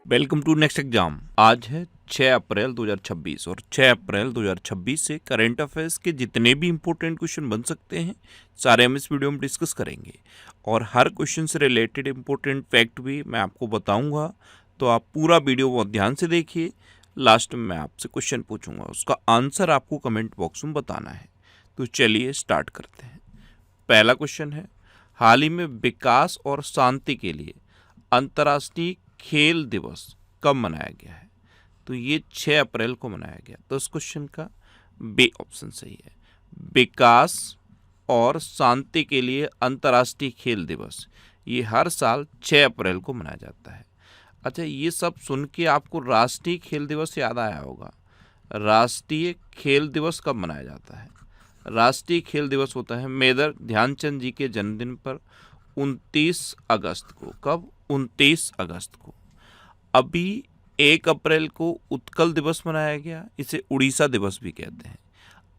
Welcome to next exam. आज है 6 अप्रैल 2026 और 6 अप्रैल 2026 से करंट अफेयर्स के जितने भी इंपॉर्टेंट क्वेश्चन बन सकते हैं सारे हम इस वीडियो में डिस्कस करेंगे और हर क्वेश्चन से रिलेटेड इंपॉर्टेंट फैक्ट भी मैं आपको बताऊंगा। तो आप पूरा वीडियो बहुत ध्यान से देखिए। लास्ट में मैं आपसे क्वेश्चन पूछूंगा, उसका आंसर आपको कमेंट बॉक्स में बताना है। तो चलिए स्टार्ट करते हैं। पहला क्वेश्चन है, हाल ही में विकास और शांति के लिए अंतर्राष्ट्रीय खेल दिवस कब मनाया गया है? तो ये 6 अप्रैल को मनाया गया। तो इस क्वेश्चन का बी ऑप्शन सही है। विकास और शांति के लिए अंतर्राष्ट्रीय खेल दिवस ये हर साल 6 अप्रैल को मनाया जाता है। अच्छा, ये सब सुन के आपको राष्ट्रीय खेल दिवस याद आया होगा। राष्ट्रीय खेल दिवस कब मनाया जाता है? राष्ट्रीय खेल दिवस होता है मेजर ध्यानचंद जी के जन्मदिन पर 29 अगस्त को। कब? 29 अगस्त को। अभी 1 अप्रैल को उत्कल दिवस मनाया गया, इसे उड़ीसा दिवस भी कहते हैं।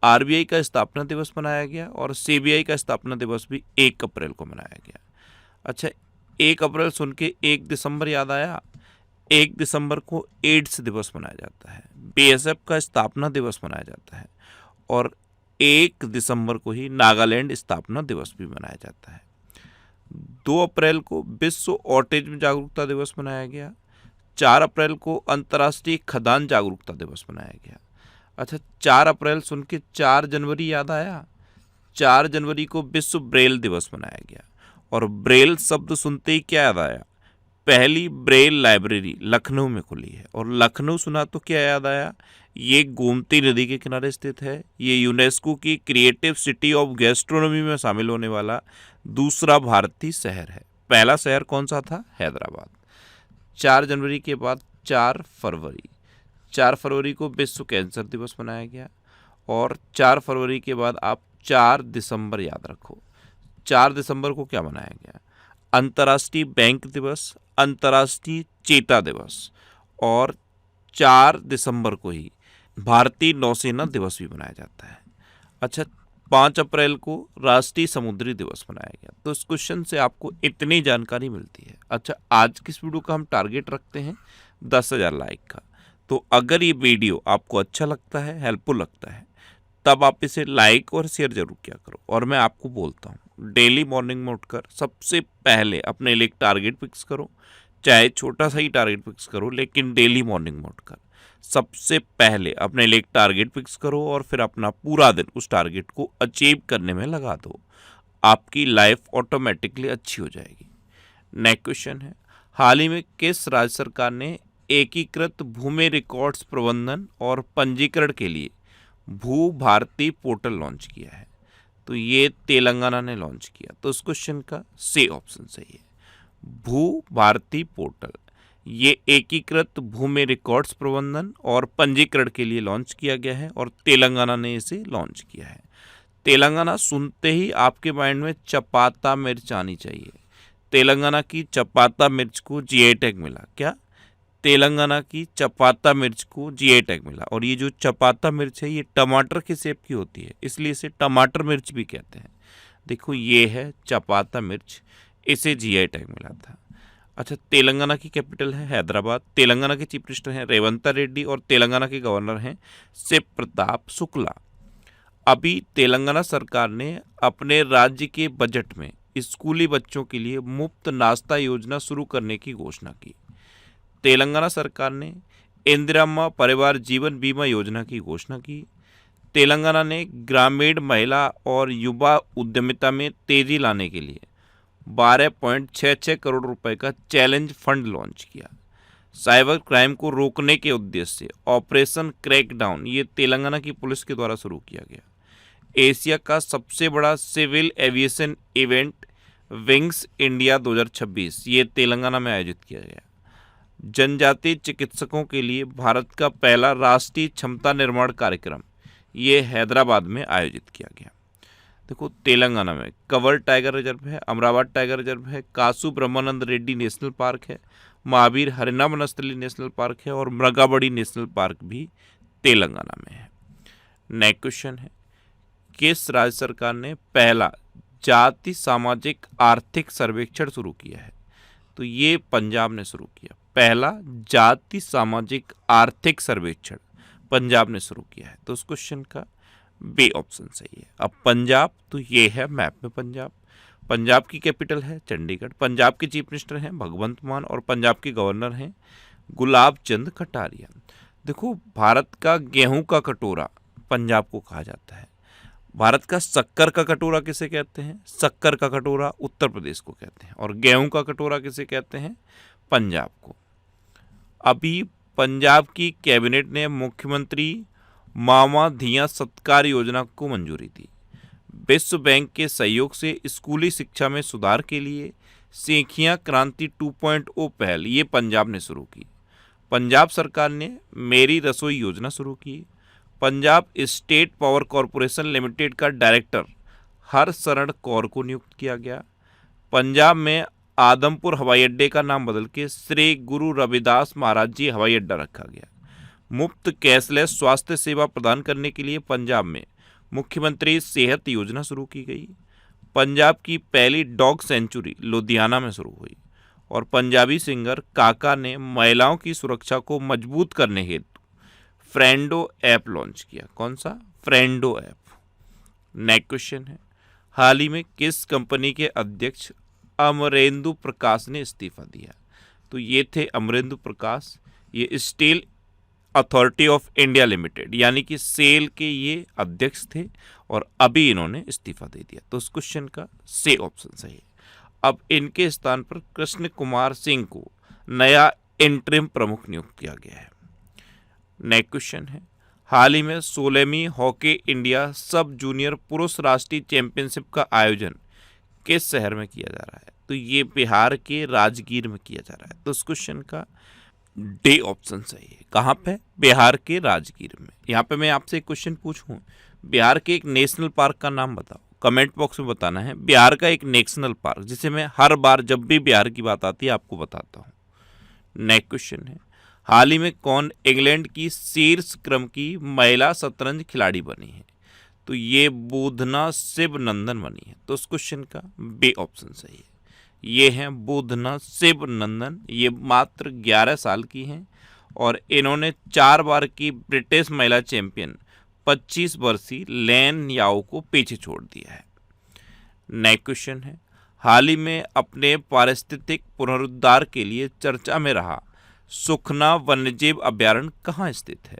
आरबीआई का स्थापना दिवस मनाया गया और सीबीआई का स्थापना दिवस भी 1 अप्रैल को मनाया गया। अच्छा, 1 अप्रैल सुन के 1 दिसंबर याद आया। 1 दिसंबर को एड्स दिवस मनाया जाता है। बीएसएफ का स्थापना दिवस मनाया जाता है और 1 दिसंबर को ही नागालैंड स्थापना दिवस भी मनाया जाता है। 2 अप्रैल को विश्व ऑटिज्म जागरूकता दिवस मनाया गया। 4 अप्रैल को अंतर्राष्ट्रीय खदान जागरूकता दिवस मनाया गया। अच्छा, 4 अप्रैल सुन के 4 जनवरी याद आया। 4 जनवरी को विश्व ब्रेल दिवस मनाया गया और ब्रेल शब्द सुनते ही क्या याद आया? पहली ब्रेल लाइब्रेरी लखनऊ में खुली है और लखनऊ सुना तो क्या याद आया? ये गोमती नदी के किनारे स्थित है। ये यूनेस्को की क्रिएटिव सिटी ऑफ गैस्ट्रोनॉमी में शामिल होने वाला दूसरा भारतीय शहर है। पहला शहर कौन सा था? हैदराबाद। 4 जनवरी के बाद 4 फरवरी को विश्व कैंसर दिवस मनाया गया और 4 फरवरी के बाद आप 4 दिसंबर याद रखो। 4 दिसंबर को क्या मनाया गया? अंतर्राष्ट्रीय बैंक दिवस, अंतर्राष्ट्रीय चेता दिवस और 4 दिसंबर को ही भारतीय नौसेना दिवस भी मनाया जाता है। अच्छा, 5 अप्रैल को राष्ट्रीय समुद्री दिवस मनाया गया। तो इस क्वेश्चन से आपको इतनी जानकारी मिलती है। अच्छा, आज की इस वीडियो का हम टारगेट रखते हैं 10,000 लाइक का। तो अगर ये वीडियो आपको अच्छा लगता है, हेल्पफुल लगता है, तब आप इसे लाइक और शेयर जरूर किया करो। और मैं आपको बोलता हूँ, डेली मॉर्निंग में उठकर सबसे पहले अपने लिए एक टारगेट फिक्स करो। चाहे छोटा सा ही टारगेट फिक्स करो, लेकिन डेली मॉर्निंग में उठकर सबसे पहले अपने लिए एक टारगेट फिक्स करो और फिर अपना पूरा दिन उस टारगेट को अचीव करने में लगा दो। आपकी लाइफ ऑटोमेटिकली अच्छी हो जाएगी। नेक्स्ट क्वेश्चन है, हाल ही में किस राज्य सरकार ने एकीकृत भूमि रिकॉर्ड्स प्रबंधन और पंजीकरण के लिए भू भारती पोर्टल लॉन्च किया है? तो ये तेलंगाना ने लॉन्च किया। तो इस क्वेश्चन का सी ऑप्शन सही है। भू भारती पोर्टल ये एकीकृत भूमि रिकॉर्ड्स प्रबंधन और पंजीकरण के लिए लॉन्च किया गया है और तेलंगाना ने इसे लॉन्च किया है। तेलंगाना सुनते ही आपके माइंड में चपाता मिर्च आनी चाहिए। तेलंगाना की चपाता मिर्च को जीआई टैग मिला। क्या? तेलंगाना की चपाता मिर्च को जीआई टैग मिला। और ये जो चपाता मिर्च है ये टमाटर के शेप की होती है, इसलिए इसे टमाटर मिर्च भी कहते हैं। देखो, ये है चपाता मिर्च, इसे जीआई टैग मिला था। अच्छा, तेलंगाना की कैपिटल है हैदराबाद। तेलंगाना के चीफ मिनिस्टर हैं रेवंता रेड्डी और तेलंगाना के गवर्नर हैं शिव प्रताप शुक्ला। अभी तेलंगाना सरकार ने अपने राज्य के बजट में स्कूली बच्चों के लिए मुफ्त नाश्ता योजना शुरू करने की घोषणा की। तेलंगाना सरकार ने इंदिरा परिवार जीवन बीमा योजना की घोषणा की। तेलंगाना ने ग्रामीण महिला और युवा उद्यमिता में तेजी लाने के लिए 12.66 करोड़ रुपए का चैलेंज फंड लॉन्च किया। साइबर क्राइम को रोकने के उद्देश्य से ऑपरेशन क्रैकडाउन ये तेलंगाना की पुलिस के द्वारा शुरू किया गया। एशिया का सबसे बड़ा civil aviation event wings India 2026 ये तेलंगाना में आयोजित किया गया। जनजातीय चिकित्सकों के लिए भारत का पहला राष्ट्रीय क्षमता निर्माण कार्यक्रम ये हैदराबाद में आयोजित किया गया। देखो, तेलंगाना में कवर टाइगर रिजर्व है, अमरावती टाइगर रिजर्व है, कासु ब्रह्मानंद रेड्डी नेशनल पार्क है, महावीर हरिना वनस्थली नेशनल पार्क है और मृगाबड़ी नेशनल पार्क भी तेलंगाना में है। नेक्स्ट क्वेश्चन है, किस राज्य सरकार ने पहला जाति सामाजिक आर्थिक सर्वेक्षण शुरू किया है? तो ये पंजाब ने शुरू किया। पहला जाति सामाजिक आर्थिक सर्वेक्षण पंजाब ने शुरू किया है? तो उस क्वेश्चन का बी ऑप्शन सही है। अब पंजाब, तो ये है मैप में पंजाब। पंजाब की कैपिटल है चंडीगढ़। पंजाब के चीफ मिनिस्टर हैं भगवंत मान और पंजाब के गवर्नर हैं गुलाब चंद कटारिया। देखो, भारत का गेहूं का कटोरा पंजाब को कहा जाता है। भारत का शक्कर का कटोरा किसे कहते हैं? शक्कर का कटोरा उत्तर प्रदेश को कहते हैं। और गेहूं का कटोरा किसे कहते हैं? पंजाब को। अभी पंजाब की कैबिनेट ने मुख्यमंत्री मामा धिया सत्कार योजना को मंजूरी दी। विश्व बैंक के सहयोग से स्कूली शिक्षा में सुधार के लिए सेखियां क्रांति 2.0 पहल ये पंजाब ने शुरू की। पंजाब सरकार ने मेरी रसोई योजना शुरू की। Punjab state power corporation limited का डायरेक्टर हरशरण कौर को नियुक्त किया गया। पंजाब में आदमपुर हवाई अड्डे का नाम बदल के श्री गुरु रविदास महाराज जी हवाई अड्डा रखा गया। मुफ्त कैशलेस स्वास्थ्य सेवा प्रदान करने के लिए पंजाब में मुख्यमंत्री सेहत योजना शुरू की गई। पंजाब की पहली डॉग सेंचुरी लुधियाना में शुरू हुई। और पंजाबी सिंगर काका ने महिलाओं की सुरक्षा को मजबूत करने हेतु फ्रेंडो ऐप लॉन्च किया। कौन सा? Friendo app. नेक्स्ट क्वेश्चन है, हाल ही में किस कंपनी के अध्यक्ष अमरेंदु प्रकाश ने इस्तीफा दिया? तो ये थे अमरेंदु प्रकाश, ये steel authority of India limited यानी कि सेल के ये अध्यक्ष थे और अभी इन्होंने इस्तीफा दे दिया। तो उस क्वेश्चन का सी ऑप्शन सही है। अब इनके स्थान पर कृष्ण कुमार सिंह को नया इंटरिम प्रमुख नियुक्त किया गया है। नेक्स्ट क्वेश्चन है, हाल ही में 16वीं हॉकी इंडिया सब जूनियर पुरुष राष्ट्रीय चैंपियनशिप का आयोजन किस शहर में किया जा रहा है? तो ये बिहार के राजगीर में किया जा रहा है। तो इस क्वेश्चन का डी ऑप्शन सही है। कहाँ पे? बिहार के राजगीर में। यहाँ पे मैं आपसे एक क्वेश्चन पूछूं, बिहार के एक नेशनल पार्क का नाम बताओ। कमेंट बॉक्स में बताना है बिहार का एक नेशनल पार्क, जिसे मैं हर बार जब भी बिहार की बात आती है आपको बताता हूँ। नेक्स्ट क्वेश्चन है, हाल ही में कौन इंग्लैंड की शीर्ष क्रम की महिला शतरंज खिलाड़ी बनी है? तो ये बोधना शिव नंदन बनी है। तो उस क्वेश्चन का बी ऑप्शन सही है। ये हैं बोधना शिव नंदन। ये मात्र 11 साल की हैं और इन्होंने 4 बार की ब्रिटिश महिला चैंपियन 25 वर्षीय लैन याओ को पीछे छोड़ दिया है। नेक्स्ट क्वेश्चन है, हाल ही में अपने पारिस्थितिक पुनरुद्धार के लिए चर्चा में रहा सुखना वन्यजीव अभ्यारण्य कहाँ स्थित है?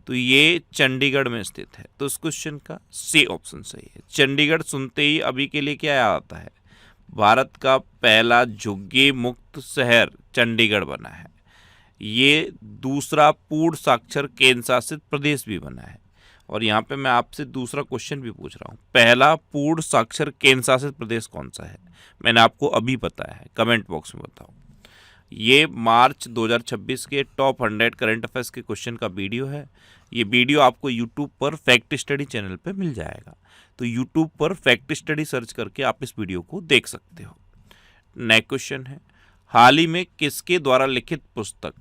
तो ये चंडीगढ़ में स्थित है। तो इस क्वेश्चन का सी ऑप्शन सही है। चंडीगढ़ सुनते ही अभी के लिए क्या याद आता है? भारत का पहला झुग्गी मुक्त शहर चंडीगढ़ बना है। ये दूसरा पूर्ण साक्षर केंद्र शासित प्रदेश भी बना है। और यहाँ पे मैं आपसे दूसरा क्वेश्चन भी पूछ रहा हूँ, पहला पूर्ण साक्षर केंद्र शासित प्रदेश कौन सा है? मैंने आपको अभी बताया है, कमेंट बॉक्स में बताओ। ये मार्च 2026 के टॉप 100 करंट अफेयर्स के क्वेश्चन का वीडियो है। ये वीडियो आपको यूट्यूब पर फैक्ट स्टडी चैनल पे मिल जाएगा। तो यूट्यूब पर फैक्ट स्टडी सर्च करके आप इस वीडियो को देख सकते हो। नेक्स्ट क्वेश्चन है, हाल ही में किसके द्वारा लिखित पुस्तक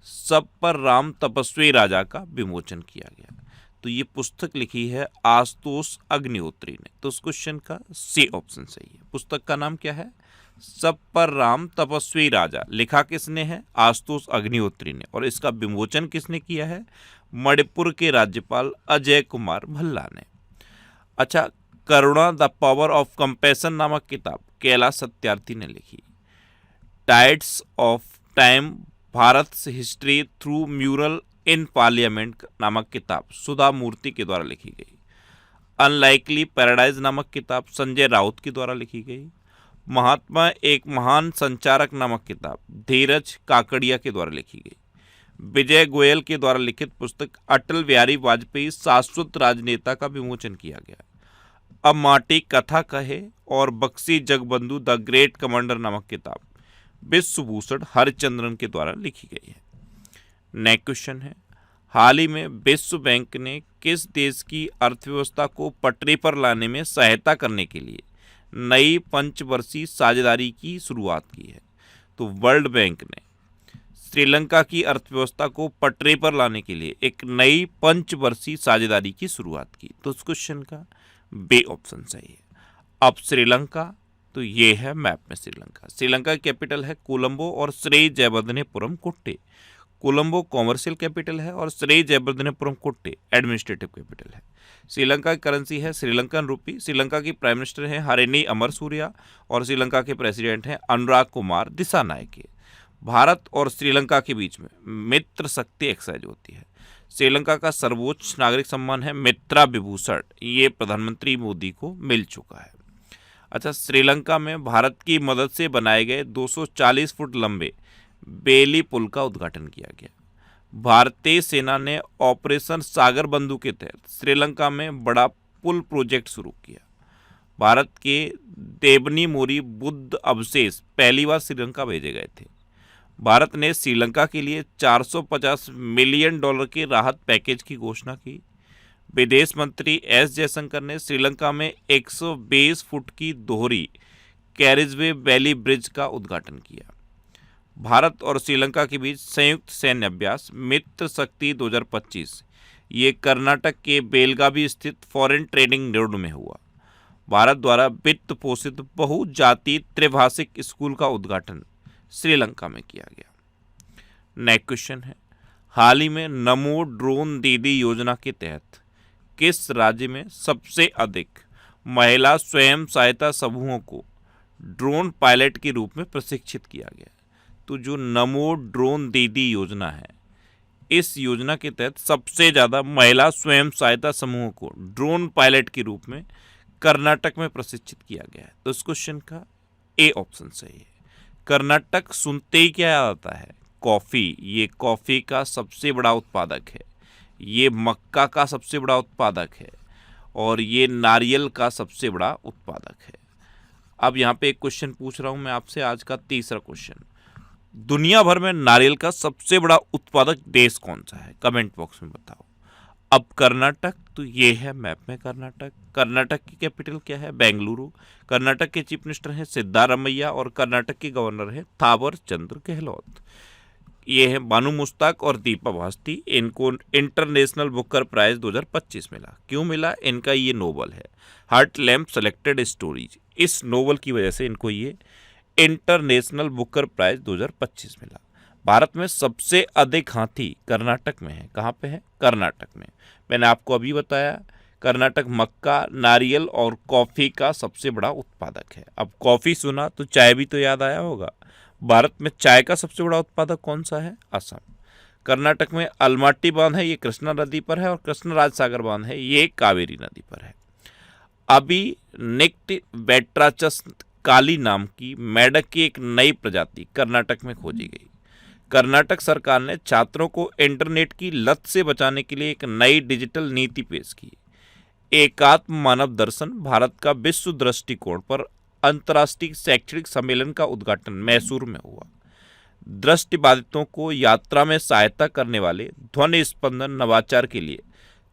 सब पर राम तपस्वी राजा का विमोचन किया गया? तो ये पुस्तक लिखी है आशुतोष अग्निहोत्री ने। तो उस क्वेश्चन का सी ऑप्शन सही है। पुस्तक का नाम क्या है? सब पर राम तपस्वी राजा। लिखा किसने है? आशुतोष अग्निहोत्री ने। और इसका विमोचन किसने किया है? मणिपुर के राज्यपाल अजय कुमार भल्ला ने। अच्छा, करुणा द पावर ऑफ कंपैशन नामक किताब कैलाश सत्यार्थी ने लिखी। Tides of time Bharat history through mural in parliament नामक किताब सुधा मूर्ति के द्वारा लिखी गई। अनलाइकली पैराडाइज नामक किताब संजय राउत के द्वारा लिखी गई। महात्मा एक महान संचारक नामक किताब धीरज काकड़िया के द्वारा लिखी गई। विजय गोयल के द्वारा लिखित पुस्तक अटल बिहारी वाजपेयी शाश्वत राजनेता का विमोचन किया गया। अब माटी कथा कहे और Bakshi Jagabandhu the great commander नामक किताब विश्वभूषण हरिचंद्रन के द्वारा लिखी गई है। नेक्स्ट क्वेश्चन है, हाल ही में विश्व बैंक ने किस देश की अर्थव्यवस्था को पटरी पर लाने में सहायता करने के लिए नई पंचवर्षीय साझेदारी की शुरुआत की है? तो वर्ल्ड बैंक ने श्रीलंका की अर्थव्यवस्था को पटरी पर लाने के लिए एक नई पंचवर्षीय साझेदारी की शुरुआत की। तो उस क्वेश्चन का बी ऑप्शन सही है। अब श्रीलंका, तो ये है मैप में श्रीलंका। श्रीलंका की कैपिटल है कोलंबो और श्री जयवर्धनेपुरम कोट्टे। कोलंबो कॉमर्शियल कैपिटल है और श्री जयवर्धनेपुरम कोट्टे एडमिनिस्ट्रेटिव कैपिटल है। श्रीलंका की करेंसी है श्रीलंकन रूपी। श्रीलंका की प्राइम मिनिस्टर है हरिनी अमरसूरिया और श्रीलंका के प्रेसिडेंट हैं अनुराग कुमार दिसानायके। भारत और श्रीलंका के बीच में मित्र शक्ति एक्सरसाइज होती है। श्रीलंका का सर्वोच्च नागरिक सम्मान है मित्रा विभूषण, ये प्रधानमंत्री मोदी को मिल चुका है। अच्छा, श्रीलंका में भारत की मदद से बनाए गए 240 फुट लंबे बेली पुल का उद्घाटन किया गया। भारतीय सेना ने ऑपरेशन सागर बंधु के तहत श्रीलंका में बड़ा पुल प्रोजेक्ट शुरू किया। भारत के देवनी मोरी बुद्ध अवशेष पहली बार श्रीलंका भेजे गए थे। भारत ने श्रीलंका के लिए $450 मिलियन के राहत पैकेज की घोषणा की। विदेश मंत्री एस जयशंकर ने श्रीलंका में 120 फुट की दोहरी कैरिजवे वैली ब्रिज का उद्घाटन किया। भारत और श्रीलंका के बीच संयुक्त सैन्य अभ्यास मित्र शक्ति 2025 ये कर्नाटक के बेलगावी स्थित फॉरेन ट्रेनिंग ग्राउंड में हुआ। भारत द्वारा वित्त पोषित बहुजातीय त्रिभाषिक स्कूल का उद्घाटन श्रीलंका में किया गया। नेक्स्ट क्वेश्चन है, हाल ही में नमो ड्रोन दीदी योजना के तहत किस राज्य में सबसे अधिक महिला स्वयं सहायता समूहों को ड्रोन पायलट के रूप में प्रशिक्षित किया गया? तो जो नमो ड्रोन दीदी योजना है, इस योजना के तहत सबसे ज़्यादा महिला स्वयं सहायता समूहों को ड्रोन पायलट के रूप में कर्नाटक में प्रशिक्षित किया गया है। तो इस क्वेश्चन का ए ऑप्शन सही है। कर्नाटक सुनते ही क्या याद आता है? कॉफ़ी। ये कॉफ़ी का सबसे बड़ा उत्पादक है, ये मक्का का सबसे बड़ा उत्पादक है और ये नारियल का सबसे बड़ा उत्पादक है। अब यहाँ पे एक क्वेश्चन पूछ रहा हूँ मैं आपसे, आज का तीसरा क्वेश्चन। दुनिया भर में नारियल का सबसे बड़ा उत्पादक देश कौन सा है? कमेंट बॉक्स में बताओ। अब कर्नाटक, तो ये है मैप में कर्नाटक। कर्नाटक की कैपिटल क्या है? बेंगलुरु। कर्नाटक के चीफ मिनिस्टर हैं सिद्धारमैया और कर्नाटक के गवर्नर हैं थावर चंद्र गहलोत। ये हैं बानू मुश्ताक और दीपा भास्ती। इनको इंटरनेशनल बुकर प्राइज 2025 मिला। क्यों मिला? इनका ये नोवेल है हार्ट लैम्प सेलेक्टेड स्टोरीज। इस नोवेल की वजह से इनको ये इंटरनेशनल बुकर प्राइज 2025 मिला। भारत में सबसे अधिक हाथी कर्नाटक में है। कहाँ पे है? कर्नाटक में। मैंने आपको अभी बताया कर्नाटक मक्का, नारियल और कॉफ़ी का सबसे बड़ा उत्पादक है। अब कॉफ़ी सुना तो चाय भी तो याद आया होगा। भारत में चाय का सबसे बड़ा उत्पादक कौन सा है? असम। कर्नाटक में अलमाटी बांध है, ये कृष्णा नदी पर है और कृष्णराज सागर बांध है, ये कावेरी नदी पर है। अभी निक्ट वेट्राचस काली नाम की मेढक की एक नई प्रजाति कर्नाटक में खोजी गई। कर्नाटक सरकार ने छात्रों को इंटरनेट की लत से बचाने के लिए एक नई डिजिटल नीति पेश की। एकात्म मानव दर्शन भारत का विश्व दृष्टिकोण पर अंतर्राष्ट्रीय शैक्षणिक सम्मेलन का उद्घाटन मैसूर में हुआ। दृष्टिबाधितों को यात्रा में सहायता करने वाले ध्वनि स्पंदन नवाचार के लिए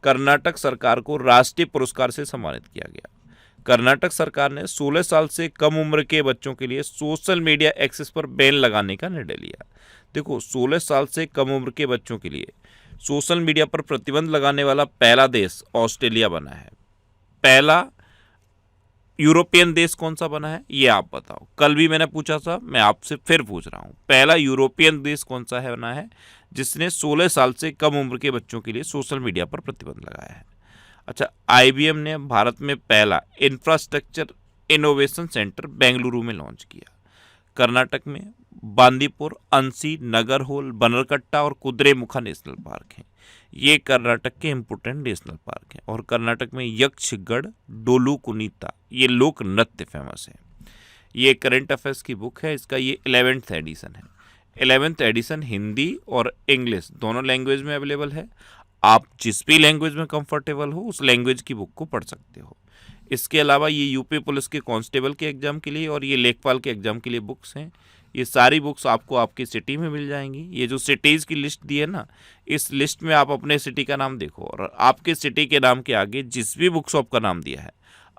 कर्नाटक सरकार को राष्ट्रीय पुरस्कार से सम्मानित किया गया। कर्नाटक सरकार ने 16 साल से कम उम्र के बच्चों के लिए सोशल मीडिया एक्सेस पर बैन लगाने का निर्णय लिया। देखो, 16 साल से कम उम्र के बच्चों के लिए सोशल मीडिया पर प्रतिबंध लगाने वाला पहला देश ऑस्ट्रेलिया बना है। पहला यूरोपियन देश कौन सा बना है, ये आप बताओ। कल भी मैंने पूछा था, मैं आपसे फिर पूछ रहा हूँ, पहला यूरोपियन देश कौन सा है बना है जिसने 16 साल से कम उम्र के बच्चों के लिए सोशल मीडिया पर प्रतिबंध लगाया है? अच्छा, IBM ने भारत में पहला इंफ्रास्ट्रक्चर इनोवेशन सेंटर बेंगलुरु में लॉन्च किया। कर्नाटक में बांदीपुर, अंसी, नगरहोल, बनरकट्टा और कुद्रेमुखा नेशनल पार्क हैं। ये कर्नाटक के इम्पोर्टेंट नेशनल पार्क हैं। और कर्नाटक में यक्षगढ़, डोलू कुनीता, ये लोक नृत्य फेमस है। ये करंट अफेयर्स की बुक है, इसका ये 11th एडिशन है। 11th एडिशन हिंदी और इंग्लिश दोनों लैंग्वेज में अवेलेबल है। आप जिस भी लैंग्वेज में कंफर्टेबल हो उस लैंग्वेज की बुक को पढ़ सकते हो। इसके अलावा ये यूपी पुलिस के कांस्टेबल के एग्ज़ाम के लिए और ये लेखपाल के एग्ज़ाम के लिए बुक्स हैं। ये सारी बुक्स आपको आपकी सिटी में मिल जाएंगी। ये जो सिटीज़ की लिस्ट दी है ना, इस लिस्ट में आप अपने सिटी का नाम देखो और आपके सिटी के नाम के आगे जिस भी बुक शॉप का नाम दिया है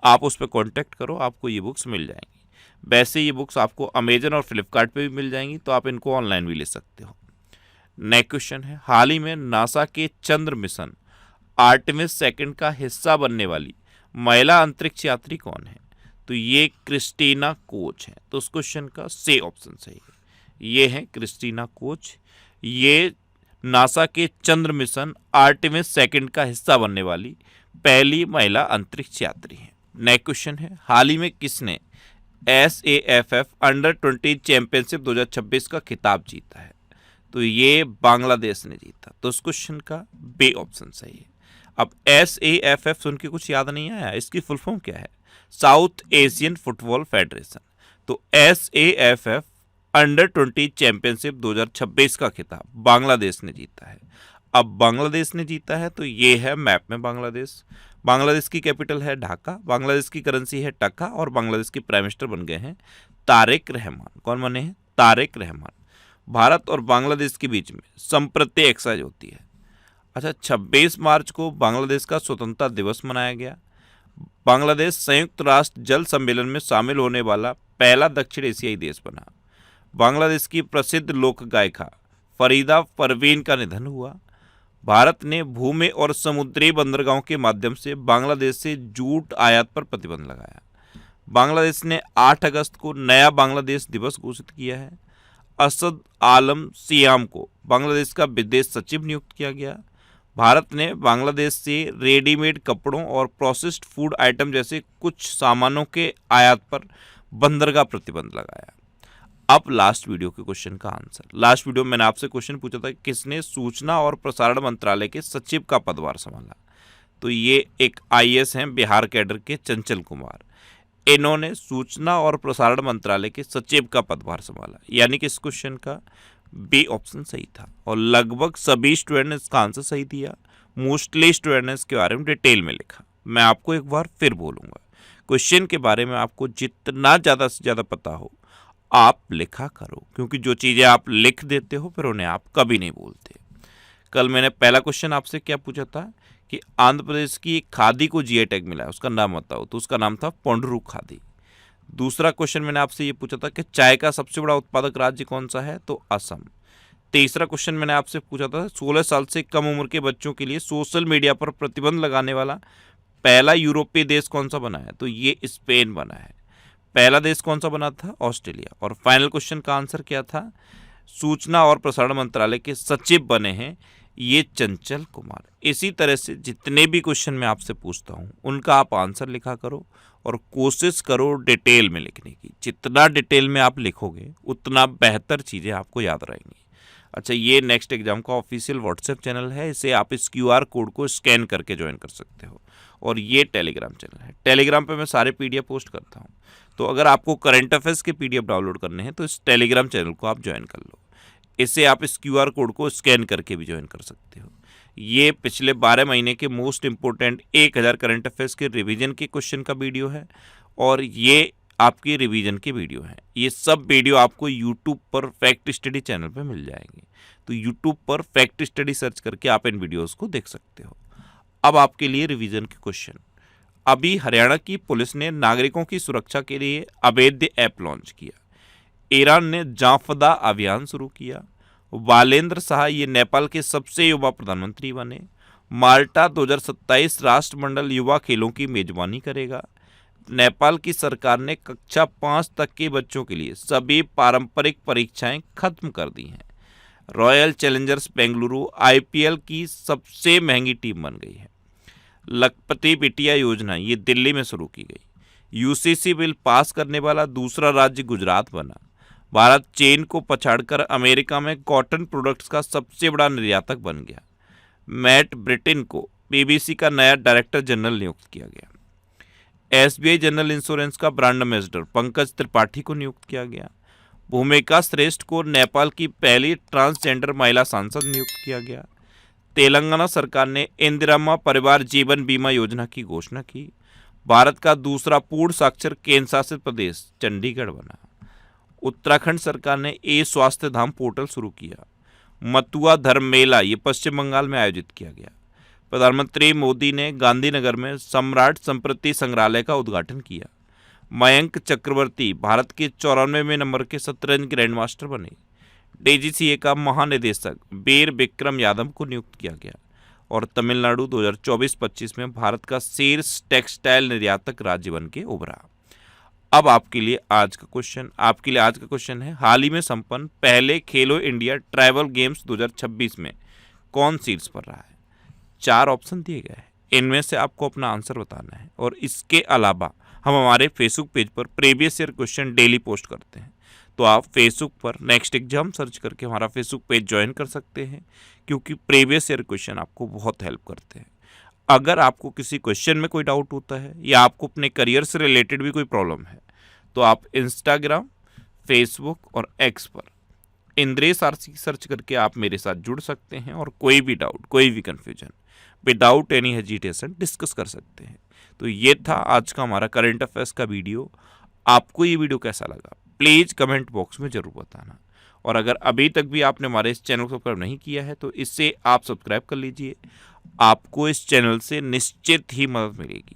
आप उस पर कॉन्टैक्ट करो, आपको ये बुक्स मिल जाएंगी। वैसे ये बुक्स आपको अमेजन और फ्लिपकार्ट पे भी मिल जाएंगी, तो आप इनको ऑनलाइन भी ले सकते हो। नेक्स्ट क्वेश्चन है, हाल ही में नासा के चंद्र मिशन आर्टेमिस 2 का हिस्सा बनने वाली महिला अंतरिक्ष यात्री कौन है? तो ये क्रिस्टीना कोच है। तो उस क्वेश्चन का सी ऑप्शन सही है। ये है क्रिस्टीना कोच। ये नासा के चंद्र मिशन आर्टेमिस सेकंड का हिस्सा बनने वाली पहली महिला अंतरिक्ष यात्री है। नेक्स्ट क्वेश्चन है, हाल ही में किसने SAFF अंडर-20 चैंपियनशिप 2026 का खिताब जीता है? तो ये बांग्लादेश ने जीता। तो इस क्वेश्चन का बी ऑप्शन सही है। अब SAFF सुन के कुछ याद नहीं आया, इसकी फुल फॉर्म क्या है? South Asian football federation. तो SAFF अंडर-20 चैंपियनशिप 2026 का खिताब बांग्लादेश ने जीता है। अब बांग्लादेश ने जीता है तो ये है मैप में बांग्लादेश। बांग्लादेश की कैपिटल है ढाका, बांग्लादेश की करेंसी है टका और बांग्लादेश के प्राइम मिनिस्टर बन गए हैं तारिक रहमान। कौन बने हैं? तारिक रहमान। भारत और बांग्लादेश के बीच में संप्रति एक्सरसाइज होती है। अच्छा, 26 मार्च को बांग्लादेश का स्वतंत्रता दिवस मनाया गया। बांग्लादेश संयुक्त राष्ट्र जल सम्मेलन में शामिल होने वाला पहला दक्षिण एशियाई देश बना। बांग्लादेश की प्रसिद्ध लोक गायिका फरीदा परवीन का निधन हुआ। भारत ने भूमि और समुद्री बंदरगाहों के माध्यम से बांग्लादेश से जूट आयात पर प्रतिबंध लगाया। बांग्लादेश ने 8 अगस्त को नया बांग्लादेश दिवस घोषित किया है। असद आलम सियाम को बांग्लादेश का विदेश सचिव नियुक्त किया गया। भारत ने बांग्लादेश से रेडीमेड कपड़ों और प्रोसेस्ड फूड आइटम जैसे कुछ सामानों के आयात पर बंदरगाह प्रतिबंध लगाया। अब लास्ट वीडियो के क्वेश्चन का आंसर। लास्ट वीडियो में मैंने आपसे क्वेश्चन पूछा था किसने सूचना और प्रसारण मंत्रालय के सचिव का पदभार संभाला? तो ये एक IAS हैं बिहार कैडर के चंचल कुमार। इन्होंने सूचना और प्रसारण मंत्रालय के सचिव का पदभार संभाला, यानी कि इस क्वेश्चन का बी ऑप्शन सही था। और लगभग सभी स्टूडेंट ने इसका आंसर सही दिया। मोस्टली स्टूडेंट ने इसके बारे में डिटेल में लिखा। मैं आपको एक बार फिर बोलूँगा, क्वेश्चन के बारे में आपको जितना ज़्यादा से ज़्यादा पता हो आप लिखा करो, क्योंकि जो चीज़ें आप लिख देते हो फिर उन्हें आप कभी नहीं भूलते। कल मैंने पहला क्वेश्चन आपसे क्या पूछा था कि आंध्र प्रदेश की एक खादी को GI टैग मिला है, उसका नाम बताओ। तो उसका नाम था पोंडरू खादी। दूसरा क्वेश्चन मैंने आपसे ये पूछा था कि चाय का सबसे बड़ा उत्पादक राज्य कौन सा है? तो असम। तीसरा क्वेश्चन मैंने आपसे पूछा था 16 साल से कम उम्र के बच्चों के लिए सोशल मीडिया पर प्रतिबंध लगाने वाला पहला यूरोपीय देश कौन सा बना है? तो ये स्पेन बना है। पहला देश कौन सा बना था? ऑस्ट्रेलिया। और फाइनल क्वेश्चन का आंसर क्या था? सूचना और प्रसारण मंत्रालय के सचिव बने हैं ये चंचल कुमार। इसी तरह से जितने भी क्वेश्चन मैं आपसे पूछता हूँ उनका आप आंसर लिखा करो और कोशिश करो डिटेल में लिखने की। जितना डिटेल में आप लिखोगे उतना बेहतर चीज़ें आपको याद रहेंगी। अच्छा, ये नेक्स्ट एग्जाम का ऑफिशियल व्हाट्सएप चैनल है, इसे आप इस QR कोड को स्कैन करके ज्वाइन कर सकते हो। और ये टेलीग्राम चैनल है, टेलीग्राम पे मैं सारे PDF पोस्ट करता हूँ। तो अगर आपको करंट अफेयर्स के PDF डाउनलोड करने हैं तो इस टेलीग्राम चैनल को आप ज्वाइन कर लो। इसे आप इस QR कोड को स्कैन करके भी ज्वाइन कर सकते हो। ये पिछले 12 महीने के मोस्ट इंपोर्टेंट 1000 करंट अफेयर्स के रिवीजन के क्वेश्चन का वीडियो है और ये आपकी रिवीजन की वीडियो है। ये सब वीडियो आपको यूट्यूब पर फैक्ट स्टडी चैनल पे मिल जाएंगे। तो यूट्यूब पर फैक्ट स्टडी सर्च करके आप इन वीडियोस को देख सकते हो। अब आपके लिए रिवीजन के क्वेश्चन। अभी हरियाणा की पुलिस ने नागरिकों की सुरक्षा के लिए अवैध ऐप लॉन्च किया। ईरान ने जाफदा अभियान शुरू किया। वालेंद्र शाह ये नेपाल के सबसे युवा प्रधानमंत्री बने। माल्टा 2027 राष्ट्रमंडल युवा खेलों की मेजबानी करेगा। नेपाल की सरकार ने कक्षा 5 तक के बच्चों के लिए सभी पारंपरिक परीक्षाएं खत्म कर दी हैं। रॉयल चैलेंजर्स बेंगलुरु IPL की सबसे महंगी टीम बन गई है। लखपति बिटिया योजना ये दिल्ली में शुरू की गई। UCC बिल पास करने वाला दूसरा राज्य गुजरात बना। भारत चीन को पछाड़कर अमेरिका में कॉटन प्रोडक्ट्स का सबसे बड़ा निर्यातक बन गया। मैट ब्रिटेन को BBC का नया डायरेक्टर जनरल नियुक्त किया गया। SBI जनरल इंश्योरेंस का ब्रांड एम्बेसडर पंकज त्रिपाठी को नियुक्त किया गया। भूमिका श्रेष्ठ को नेपाल की पहली ट्रांसजेंडर महिला सांसद नियुक्त किया गया। तेलंगाना सरकार ने इंदिरा परिवार जीवन बीमा योजना की घोषणा की। भारत का दूसरा पूर्ण साक्षर केंद्र शासित प्रदेश चंडीगढ़ बना। उत्तराखंड सरकार ने स्वास्थ्य धाम पोर्टल शुरू किया। मथुआ धर्म मेला ये पश्चिम बंगाल में आयोजित किया गया। प्रधानमंत्री मोदी ने गांधीनगर में सम्राट संस्कृति संग्रहालय का उद्घाटन किया। मयंक चक्रवर्ती भारत के 94वें नंबर के शतरंज ग्रैंड मास्टर बने। DGCA का महानिदेशक वीर विक्रम यादव को नियुक्त किया गया। और तमिलनाडु 2024-25 में भारत का शीर्ष टेक्सटाइल निर्यातक राज्य बन के उभरा। अब आपके लिए आज का क्वेश्चन है, हाल ही में संपन्न पहले खेलो इंडिया ट्रैवल गेम्स 2026 में कौन शीर्ष पर रहा है? 4 ऑप्शन दिए गए हैं, इनमें से आपको अपना आंसर बताना है। और इसके अलावा हम हमारे फेसबुक पेज पर previous year question daily post करते हैं, तो आप फेसबुक पर नेक्स्ट एग्जाम सर्च करके हमारा फेसबुक पेज ज्वाइन कर सकते हैं, क्योंकि प्रीवियस ईयर क्वेश्चन आपको बहुत हेल्प करते हैं। अगर आपको किसी क्वेश्चन में कोई डाउट होता है या आपको अपने करियर से रिलेटेड भी कोई प्रॉब्लम है, तो आप इंस्टाग्राम, फेसबुक और एक्स पर इंद्रेश आरसी सर्च करके आप मेरे साथ जुड़ सकते हैं और कोई भी डाउट, कोई भी confusion without any hesitation discuss कर सकते हैं। तो ये था आज का हमारा करंट अफेयर्स का वीडियो। आपको ये वीडियो कैसा लगा प्लीज़ कमेंट बॉक्स में ज़रूर बताना। और अगर अभी तक भी आपने हमारे इस चैनल को सब्सक्राइब नहीं किया है तो इससे आप सब्सक्राइब कर लीजिए। आपको इस चैनल से निश्चित ही मदद मिलेगी।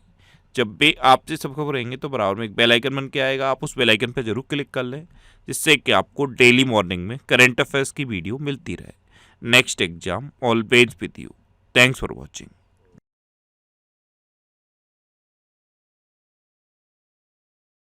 जब भी आपसे सब्सक्राइब रहेंगे तो बराबर में एक बेल आइकन बन के आएगा, आप उस बेल आइकन पर जरूर क्लिक कर लें, जिससे कि आपको डेली मॉर्निंग में करंट अफेयर्स की वीडियो मिलती रहे। Next exam always with you. Thanks for watching.